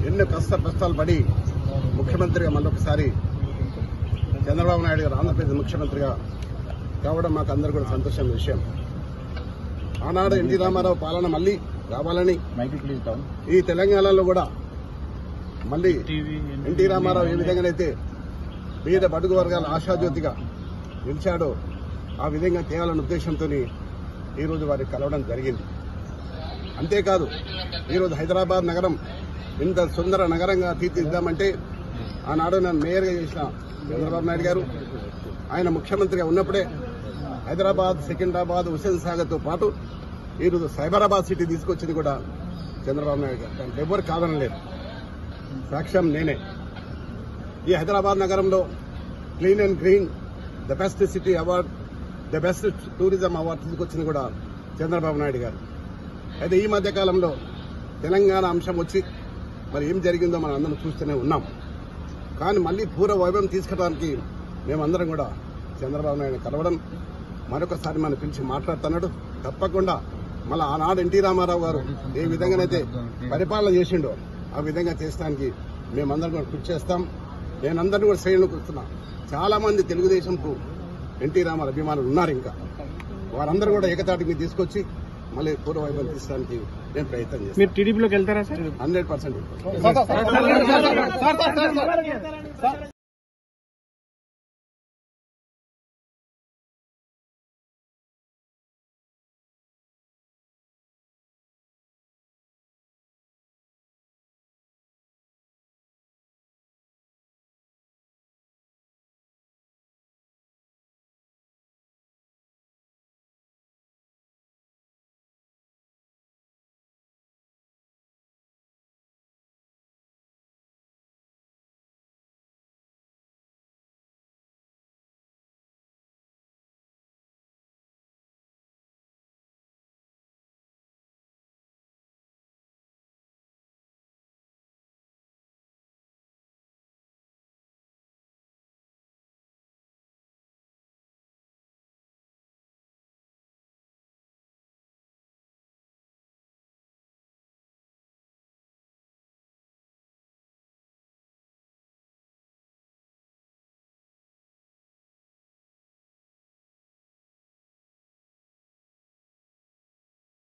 ఎన్నో కష్టాలు పడి ముఖ్యమంత్రిగా మళ్ళొకసారి చంద్రబాబు నాయుడు గారు ఆంధ్రప్రదేశ్ ముఖ్యమంత్రిగా కావడం మాకు అందరూ కూడా సంతోషమైన విషయం. ఆనాడు ఎన్టీ రామారావు పాలన మళ్లీ రావాలని ఈ తెలంగాణలో కూడా మళ్లీ ఎన్టీ రామారావు ఏ విధంగానైతే పేద బడుగు వర్గాల ఆశాజ్యోతిగా నిలిచాడో ఆ విధంగా తేవాలన్న ఉద్దేశంతో ఈరోజు వారికి కలవడం జరిగింది. అంతేకాదు ఈరోజు హైదరాబాద్ నగరం ఇంత సుందర నగరంగా తీర్చిదిద్దామంటే ఆనాడు నన్ను మేయర్గా చేసిన చంద్రబాబు నాయుడు గారు ఆయన ముఖ్యమంత్రిగా ఉన్నప్పుడే హైదరాబాద్, సికింద్రాబాద్, హుస్సేన్ సాగర్తో పాటు ఈరోజు సైబరాబాద్ సిటీ తీసుకొచ్చింది కూడా చంద్రబాబు నాయుడు గారు. దానికి ఎవరు కాదనలేదు, సాక్ష్యం నేనే. ఈ హైదరాబాద్ నగరంలో clean and green the best city award, the best tourism award తీసుకొచ్చింది కూడా చంద్రబాబు నాయుడు గారు. అయితే ఈ మధ్య కాలంలో తెలంగాణ అంశం వచ్చి మరి ఏం జరిగిందో మనం అందరం చూస్తూనే ఉన్నాం. కానీ మళ్లీ పూర్వ వైభవం తీసుకురావడానికి మేమందరం కూడా చంద్రబాబు నాయుడు కలవడం, మరొకసారి మనం పిలిచి మాట్లాడుతున్నాడు. తప్పకుండా మళ్ళీ ఆనాడు ఎన్టీ రామారావు గారు ఏ విధంగానైతే పరిపాలన చేసిండో ఆ విధంగా చేసడానికి మేమందరం కూడా కృషి చేస్తాం. నేనందరినీ కూడా శ్రేణులకు వస్తున్నా. చాలా మంది తెలుగుదేశంకు ఎన్టీ రామారావు అభిమానులు ఉన్నారు. ఇంకా వారందరూ కూడా ఏకతాటి మీద తీసుకొచ్చి మళ్ళీ పూర్వ వైభవం తీసడానికి నేను ప్రయత్నం చేస్తాను. మీరు టీడీపీలోకి వెళ్తారా సార్? 100%.